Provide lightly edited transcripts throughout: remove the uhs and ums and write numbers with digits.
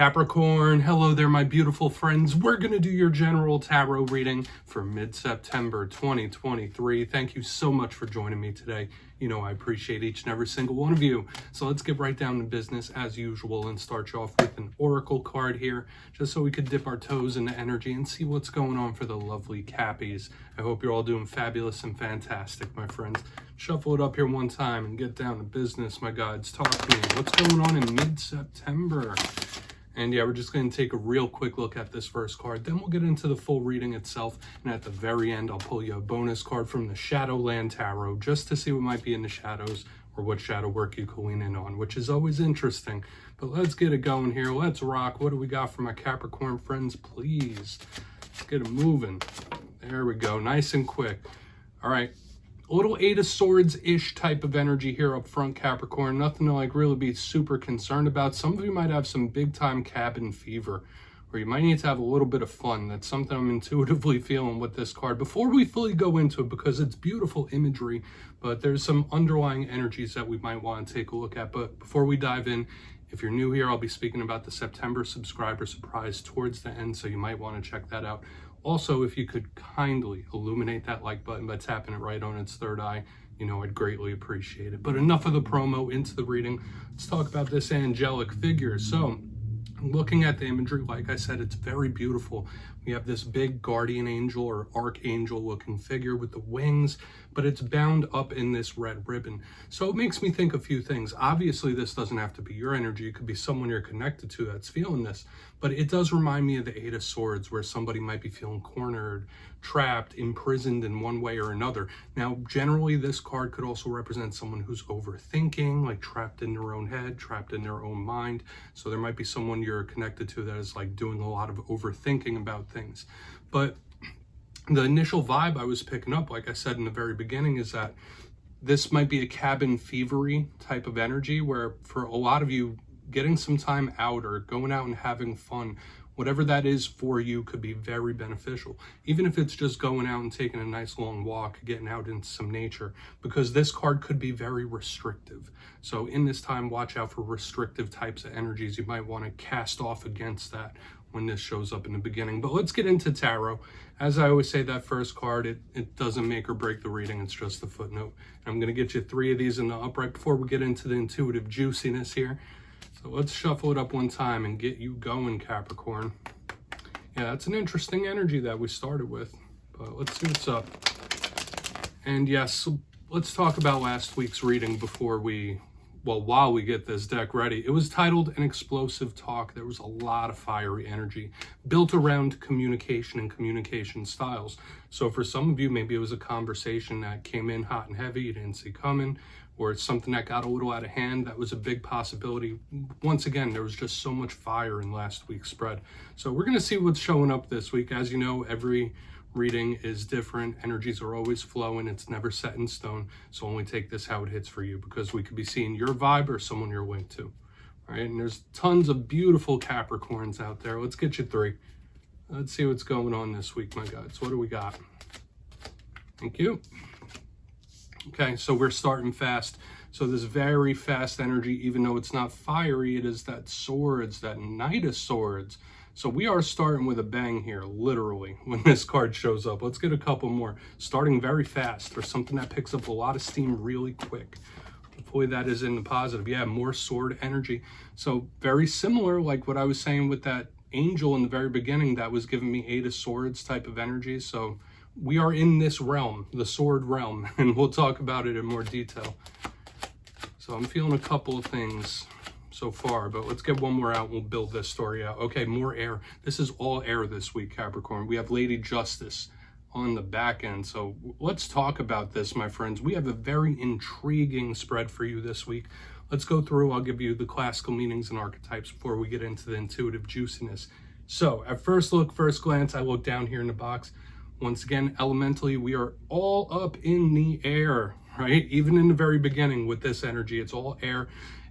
Capricorn, hello there my beautiful friends. We're going to do your general tarot reading for mid-September 2023. Thank you so much for joining me today. You know I appreciate each and every single one of you. So let's get right down to business as usual and start you off with an oracle card here, just so we could dip our toes into energy and see what's going on for the lovely Cappies. I hope you're all doing fabulous and fantastic, my friends. Shuffle it up here one time and get down to business, my gods. Talk to me. What's going on in mid-September? And yeah, we're just going to take a real quick look at this first card. Then we'll get into the full reading itself. And at the very end, I'll pull you a bonus card from the Shadowland Tarot just to see what might be in the shadows or what shadow work you can lean in on, which is always interesting. But let's get it going here. Let's rock. What do we got for my Capricorn friends, please? Let's get it moving. There we go. Nice and quick. All right. A little Eight of Swords-ish type of energy here up front, Capricorn. Nothing to like really be super concerned about. Some of you might have some big time cabin fever, or you might need to have a little bit of fun. That's something I'm intuitively feeling with this card. Before we fully go into it, because it's beautiful imagery, but there's some underlying energies that we might want to take a look at. But before we dive in, if you're new here, I'll be speaking about the September subscriber surprise towards the end, so you might want to check that out. Also, if you could kindly illuminate that like button by tapping it right on its third eye, you know, I'd greatly appreciate it. But enough of the promo, into the reading. Let's talk about this angelic figure. So, looking at the imagery, like I said, it's very beautiful. We have this big guardian angel or archangel looking figure with the wings, but it's bound up in this red ribbon. So it makes me think a few things. Obviously, this doesn't have to be your energy. It could be someone you're connected to that's feeling this. But it does remind me of the Eight of Swords, where somebody might be feeling cornered, trapped, imprisoned in one way or another. Now, generally, this card could also represent someone who's overthinking, like trapped in their own head, trapped in their own mind. So there might be someone you're connected to that is like doing a lot of overthinking about things. But the initial vibe I was picking up, like I said in the very beginning, is that this might be a cabin fevery type of energy, where for a lot of you, getting some time out or going out and having fun, whatever that is for you, could be very beneficial. Even if it's just going out and taking a nice long walk, getting out into some nature, because this card could be very restrictive. So in this time, watch out for restrictive types of energies. You might want to cast off against that when this shows up in the beginning. But let's get into tarot. As I always say, that first card, it doesn't make or break the reading. It's just a footnote. I'm going to get you 3 of these in the upright before we get into the intuitive juiciness here. So let's shuffle it up one time and get you going, Capricorn. Yeah, that's an interesting energy that we started with, but let's see what's up. And yes, so let's talk about last week's reading while we get this deck ready. It was titled An Explosive Talk. There was a lot of fiery energy built around communication and communication styles. So for some of you, maybe it was a conversation that came in hot and heavy, you didn't see coming, or it's something that got a little out of hand. That was a big possibility. Once again, there was just so much fire in last week's spread. So we're going to see what's showing up this week. As you know, every reading is different. Energies are always flowing. It's never set in stone. So only take this how it hits for you, because we could be seeing your vibe or someone you're linked to. All right, and there's tons of beautiful Capricorns out there. Let's get you 3. Let's see what's going on this week, my guys. What do we got? Thank you. Okay, so we're starting fast. So this very fast energy, even though it's not fiery, it is that swords, that Knight of Swords. So we are starting with a bang here, literally, when this card shows up. Let's get a couple more. Starting very fast, or something that picks up a lot of steam really quick. Hopefully that is in the positive. Yeah, more sword energy. So very similar, like what I was saying with that angel in the very beginning, that was giving me Eight of Swords type of energy. So we are in this realm, the sword realm, and we'll talk about it in more detail. So I'm feeling a couple of things so far, but let's get one more out and we'll build this story out. Okay, more air. This is all air this week, Capricorn. We have Lady Justice on the back end. So let's talk about this, my friends. We have a very intriguing spread for you this week. Let's go through. I'll give you the classical meanings and archetypes before we get into the intuitive juiciness. So at first glance, I look down here in the box. Once again, elementally, we are all up in the air, right? Even in the very beginning with this energy, it's all air.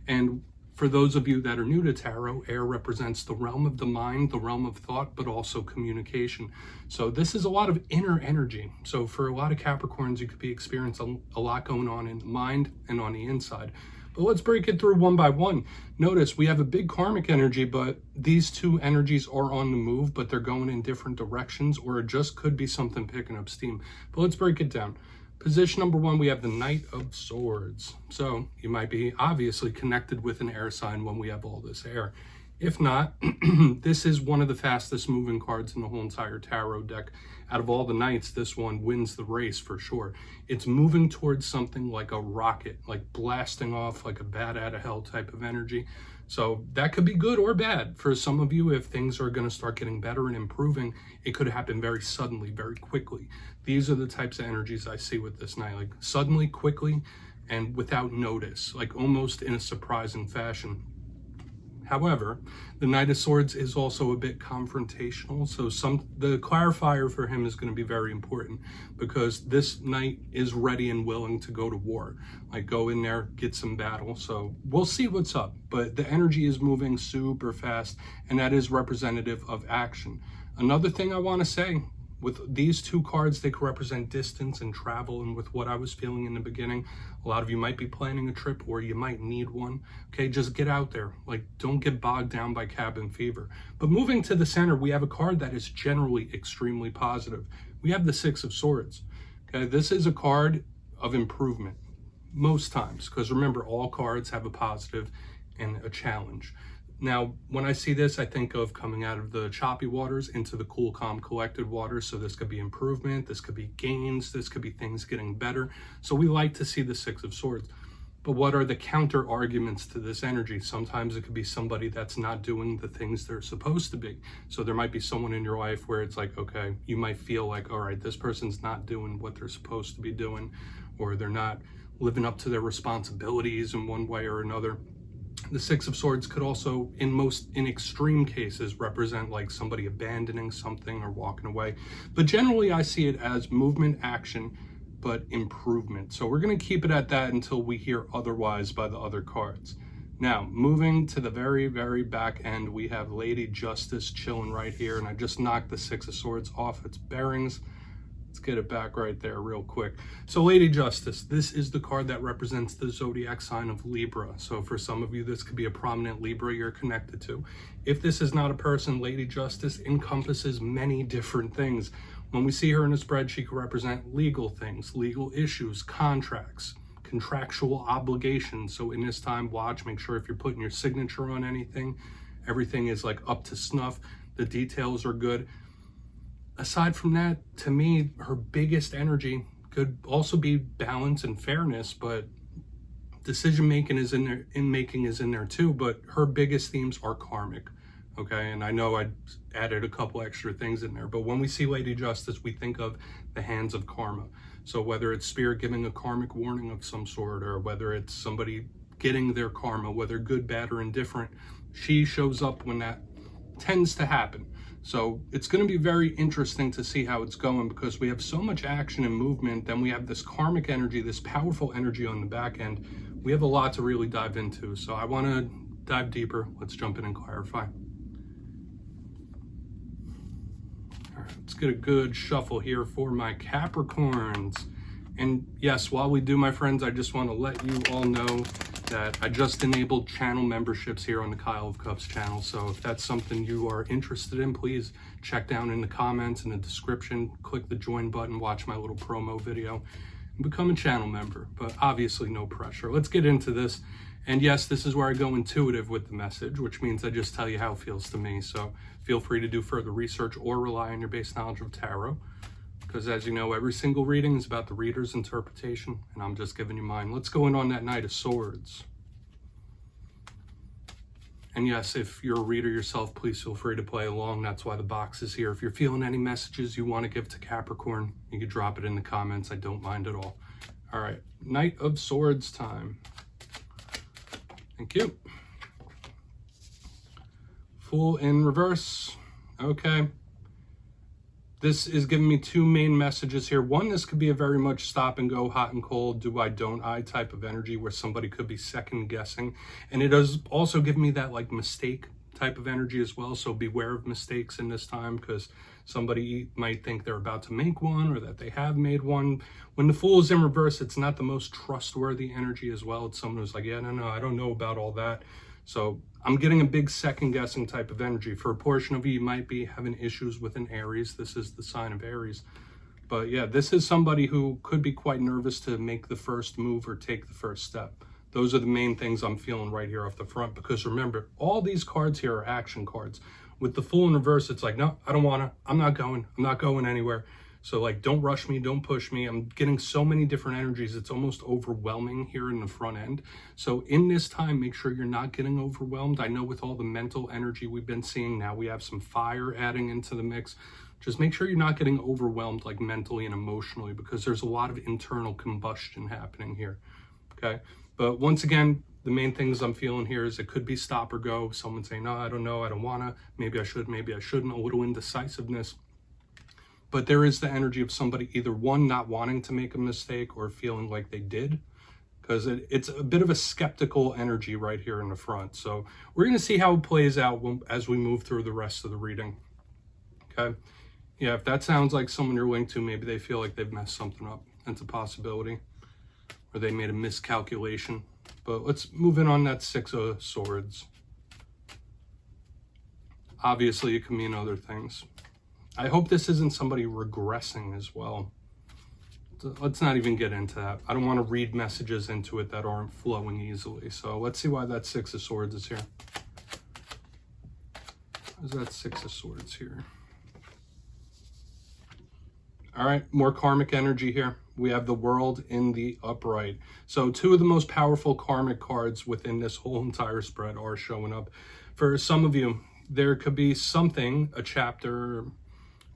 And for those of you that are new to tarot, air represents the realm of the mind, the realm of thought, but also communication. So this is a lot of inner energy. So for a lot of Capricorns, you could be experiencing a lot going on in the mind and on the inside. But let's break it through one by one. Notice we have a big karmic energy, but these two energies are on the move, but they're going in different directions, or it just could be something picking up steam. But let's break it down. Position number one, we have the Knight of Swords. So you might be obviously connected with an air sign when we have all this air. If not, this is one of the fastest moving cards in the whole entire tarot deck. Out of all the knights, this one wins the race for sure. It's moving towards something like a rocket, like blasting off like a bat out of hell type of energy. So that could be good or bad. For some of you, if things are going to start getting better and improving, it could happen very suddenly, very quickly. These are the types of energies I see with this knight, like suddenly, quickly, and without notice, like almost in a surprising fashion. However, the Knight of Swords is also a bit confrontational, so the clarifier for him is going to be very important, because this knight is ready and willing to go to war, like go in there, get some battle. So we'll see what's up, but the energy is moving super fast, and that is representative of action. Another thing I want to say, with these two cards, they could represent distance and travel. And with what I was feeling in the beginning, a lot of you might be planning a trip, or you might need one. Okay, just get out there. Like, don't get bogged down by cabin fever. But moving to the center, we have a card that is generally extremely positive. We have the Six of Swords. Okay, this is a card of improvement most times, because remember, all cards have a positive and a challenge. Now, when I see this, I think of coming out of the choppy waters into the cool, calm, collected waters. So this could be improvement, this could be gains, this could be things getting better. So we like to see the Six of Swords. But what are the counter arguments to this energy? Sometimes it could be somebody that's not doing the things they're supposed to be. So there might be someone in your life where it's like, okay, you might feel like, all right, this person's not doing what they're supposed to be doing, or they're not living up to their responsibilities in one way or another. The Six of Swords could also, in extreme cases, represent like somebody abandoning something or walking away. But generally, I see it as movement, action, but improvement. So we're going to keep it at that until we hear otherwise by the other cards. Now, moving to the very, very back end, we have Lady Justice chilling right here. And I just knocked the Six of Swords off its bearings. Let's get it back right there real quick. So Lady Justice, this is the card that represents the zodiac sign of Libra. So for some of you, this could be a prominent Libra you're connected to. If this is not a person, Lady Justice encompasses many different things. When we see her in a spread, she could represent legal things, legal issues, contracts, contractual obligations. So in this time, watch, make sure if you're putting your signature on anything, everything is like up to snuff. The details are good. Aside from that, to me, her biggest energy could also be balance and fairness, but decision making is in there too. But her biggest themes are karmic. Okay, and I know I added a couple extra things in there, but when we see Lady Justice, we think of the hands of karma. So whether it's spirit giving a karmic warning of some sort, or whether it's somebody getting their karma, whether good, bad, or indifferent, she shows up when that tends to happen. So it's going to be very interesting to see how it's going, because we have so much action and movement. Then we have this karmic energy, this powerful energy on the back end. We have a lot to really dive into. So I want to dive deeper. Let's jump in and clarify. All right, let's get a good shuffle here for my Capricorns. And yes, while we do, my friends, I just want to let you all know that I just enabled channel memberships here on the Kyle of Cups channel. So if that's something you are interested in, please check down in the comments and the description, click the join button, watch my little promo video, and become a channel member. But obviously no pressure. Let's get into this. And yes, this is where I go intuitive with the message, which means I just tell you how it feels to me. So feel free to do further research or rely on your base knowledge of tarot, because as you know, every single reading is about the reader's interpretation, and I'm just giving you mine. Let's go in on that Knight of Swords. And yes, if you're a reader yourself, please feel free to play along. That's why the box is here. If you're feeling any messages you want to give to Capricorn, you can drop it in the comments. I don't mind at all. All right, Knight of Swords time. Thank you. Fool in reverse. Okay. This is giving me two main messages here. One, this could be a very much stop and go, hot and cold, do I, don't I type of energy, where somebody could be second guessing. And it does also give me that like mistake type of energy as well. So beware of mistakes in this time, because somebody might think they're about to make one or that they have made one. When the Fool is in reverse, it's not the most trustworthy energy as well. It's someone who's like, yeah, no, I don't know about all that. So I'm getting a big second guessing type of energy. For a portion of you, you might be having issues with an Aries. This is the sign of Aries. But yeah, this is somebody who could be quite nervous to make the first move or take the first step. Those are the main things I'm feeling right here off the front, because remember, all these cards here are action cards. With the Fool in reverse, it's like, no, I don't want to. I'm not going anywhere. So like, don't rush me, don't push me. I'm getting so many different energies. It's almost overwhelming here in the front end. So in this time, make sure you're not getting overwhelmed. I know with all the mental energy we've been seeing, now we have some fire adding into the mix. Just make sure you're not getting overwhelmed like mentally and emotionally, because there's a lot of internal combustion happening here, okay? But once again, the main things I'm feeling here is it could be stop or go. Someone saying, no, I don't know, I don't wanna, maybe I should, maybe I shouldn't, a little indecisiveness. But there is the energy of somebody either one, not wanting to make a mistake, or feeling like they did, because it's a bit of a skeptical energy right here in the front. So we're gonna see how it plays out as we move through the rest of the reading, okay? Yeah, if that sounds like someone you're linked to, maybe they feel like they've messed something up. That's a possibility. Or they made a miscalculation. But let's move in on that Six of Swords. Obviously, it can mean other things. I hope this isn't somebody regressing as well. Let's not even get into that. I don't want to read messages into it that aren't flowing easily. So let's see why that Six of Swords is here. Where's that Six of Swords here? All right, more karmic energy here. We have the World in the upright. So two of the most powerful karmic cards within this whole entire spread are showing up. For some of you, there could be something, a chapter,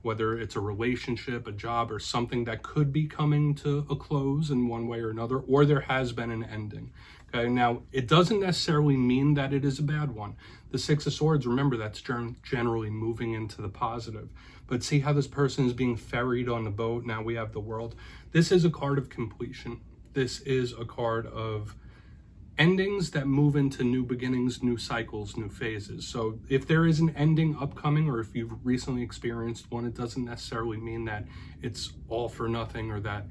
whether it's a relationship, a job, or something that could be coming to a close in one way or another, or there has been an ending. Okay, now it doesn't necessarily mean that it is a bad one. The Six of Swords, remember, that's generally moving into the positive. But see how this person is being ferried on the boat. Now we have the World. This is a card of completion. This is a card of endings that move into new beginnings, new cycles, new phases. So if there is an ending upcoming, or if you've recently experienced one, it doesn't necessarily mean that it's all for nothing or that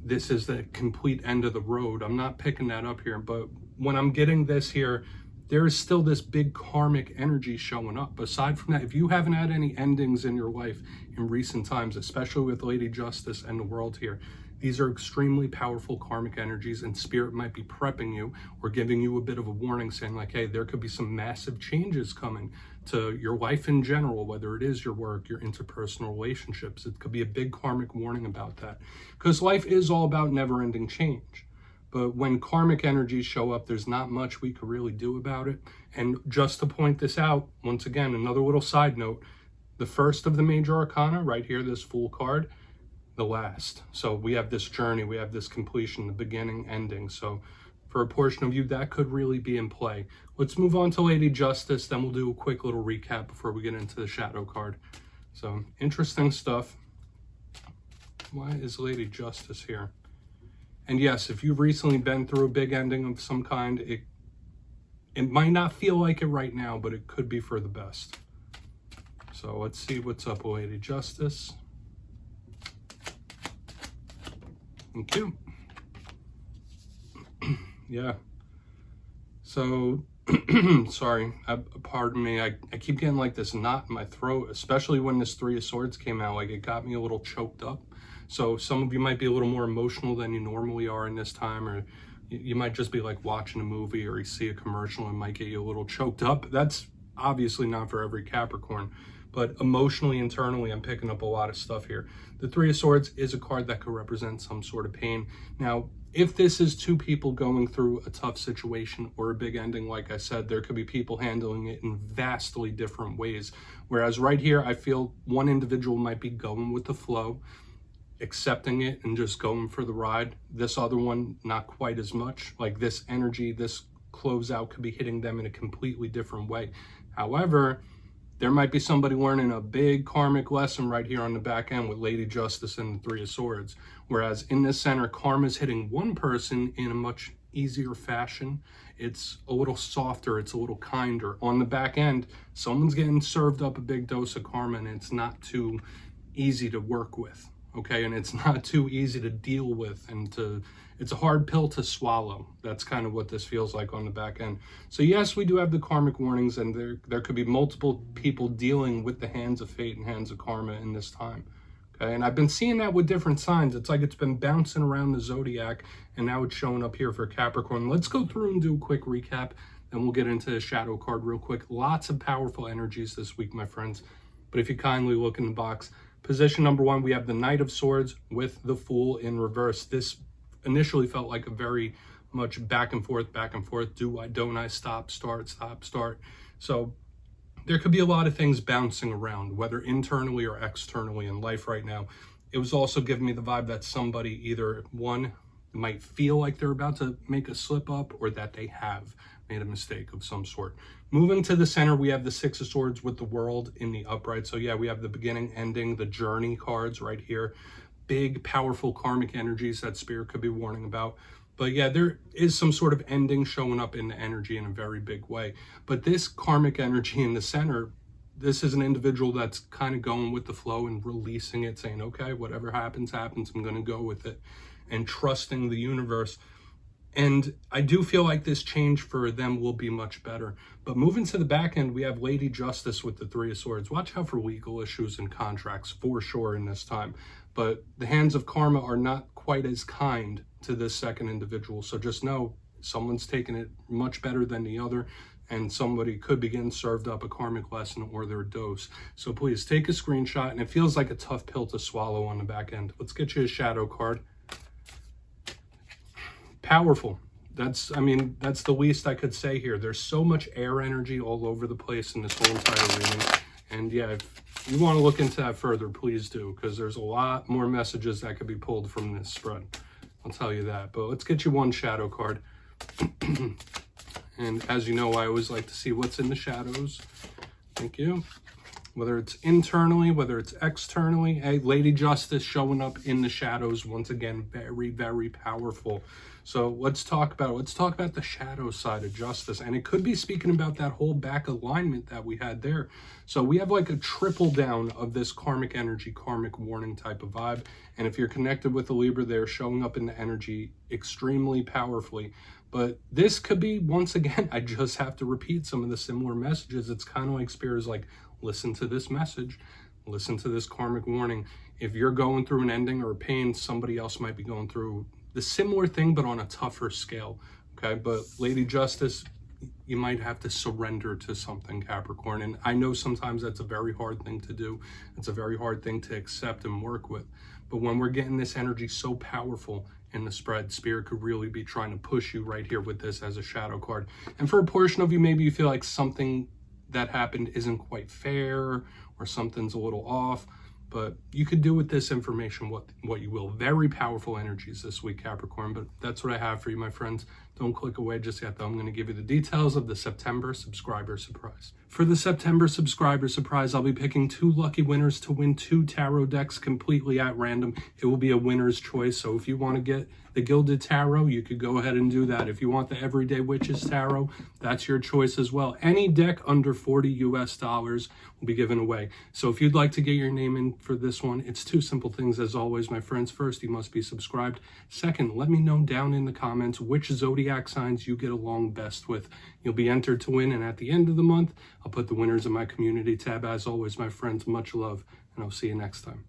this is the complete end of the road. I'm not picking that up here, but when I'm getting this here, there is still this big karmic energy showing up. Aside from that, if you haven't had any endings in your life in recent times, especially with Lady Justice and the World here, these are extremely powerful karmic energies, and Spirit might be prepping you or giving you a bit of a warning, saying like, hey, there could be some massive changes coming to your life in general, whether it is your work, your interpersonal relationships. It could be a big karmic warning about that, because life is all about never-ending change. But when karmic energies show up, there's not much we could really do about it. And just to point this out, once again, another little side note, the first of the major arcana right here, this Fool card, the last. So we have this journey, we have this completion, the beginning, ending. So for a portion of you, that could really be in play. Let's move on to Lady Justice, then we'll do a quick little recap before we get into the Shadow card. So interesting stuff. Why is Lady Justice here? And yes, if you've recently been through a big ending of some kind, it might not feel like it right now, but it could be for the best. So let's see what's up with Lady Justice. Thank you. Yeah. So, sorry, pardon me. I keep getting like this knot in my throat, especially when this Three of Swords came out. Like, it got me a little choked up. So some of you might be a little more emotional than you normally are in this time, or you might just be like watching a movie, or you see a commercial and might get you a little choked up. That's obviously not for every Capricorn, but emotionally, internally, I'm picking up a lot of stuff here. The Three of Swords is a card that could represent some sort of pain. Now, if this is two people going through a tough situation or a big ending, like I said, there could be people handling it in vastly different ways. Whereas right here, I feel one individual might be going with the flow, accepting it and just going for the ride. This other one, not quite as much. Like, this energy, this closeout could be hitting them in a completely different way. However, there might be somebody learning a big karmic lesson right here on the back end with Lady Justice and the Three of Swords. Whereas in this center, karma's hitting one person in a much easier fashion. It's a little softer, it's a little kinder. On the back end, someone's getting served up a big dose of karma, and it's not too easy to work with, okay? And it's not too easy to deal with, and it's a hard pill to swallow. That's kind of what this feels like on the back end. So yes, we do have the karmic warnings, and there could be multiple people dealing with the hands of fate and hands of karma in this time. Okay, and I've been seeing that with different signs. It's like it's been bouncing around the zodiac, and now it's showing up here for Capricorn. Let's go through and do a quick recap, and we'll get into the shadow card real quick. Lots of powerful energies this week, my friends. But if you kindly look in the box, position number 1, we have the Knight of Swords with the Fool in reverse. This initially felt like a very much back and forth, do I, don't I, stop, start, stop, start. So there could be a lot of things bouncing around, whether internally or externally in life right now. It was also giving me the vibe that somebody either, one, might feel like they're about to make a slip up, or that they have made a mistake of some sort. Moving to the center, we have the Six of Swords with the World in the upright. So yeah, we have the beginning, ending, the journey cards right here. Big, powerful karmic energies that Spirit could be warning about. But yeah, there is some sort of ending showing up in the energy in a very big way. But this karmic energy in the center, this is an individual that's kind of going with the flow and releasing it, saying, okay, whatever happens, happens. I'm going to go with it, and trusting the universe. And I do feel like this change for them will be much better. But moving to the back end, we have Lady Justice with the Three of Swords. Watch out for legal issues and contracts for sure in this time. But the hands of karma are not quite as kind to this second individual. So just know someone's taking it much better than the other, and somebody could be getting served up a karmic lesson or their dose. So please take a screenshot, and it feels like a tough pill to swallow on the back end. Let's get you a shadow card. Powerful. That's the least I could say here. There's so much air energy all over the place in this whole entire reading. And yeah, if you want to look into that further, please do, because there's a lot more messages that could be pulled from this spread. I'll tell you that. But let's get you one shadow card. And as you know, I always like to see what's in the shadows. Thank you. Whether it's internally, whether it's externally. Hey, Lady Justice showing up in the shadows once again, very, very powerful. So let's talk about the shadow side of justice. And it could be speaking about that whole back alignment that we had there. So we have like a triple down of this karmic energy, karmic warning type of vibe. And if you're connected with the Libra, they're showing up in the energy extremely powerfully. But this could be, once again, I just have to repeat some of the similar messages. It's kind of like Spirit's like, listen to this message, listen to this karmic warning. If you're going through an ending or a pain, somebody else might be going through the similar thing, but on a tougher scale, okay? But Lady Justice, you might have to surrender to something, Capricorn. And I know sometimes that's a very hard thing to do. It's a very hard thing to accept and work with. But when we're getting this energy so powerful in the spread, Spirit could really be trying to push you right here with this as a shadow card. And for a portion of you, maybe you feel like something that happened isn't quite fair, or something's a little off. But you could do with this information what you will. Very powerful energies this week, Capricorn. But that's what I have for you, my friends. Don't click away just yet, though. I'm going to give you the details of the September subscriber surprise. For the September subscriber surprise, I'll be picking 2 lucky winners to win 2 tarot decks completely at random. It will be a winner's choice. So if you want to get the Gilded Tarot, you could go ahead and do that. If you want the Everyday Witches Tarot, that's your choice as well. Any deck under $40 US will be given away. So if you'd like to get your name in for this one, it's 2 simple things as always, my friends. First, you must be subscribed. Second, let me know down in the comments which zodiac signs you get along best with. You'll be entered to win, and at the end of the month, I'll put the winners in my community tab. As always, my friends, much love, and I'll see you next time.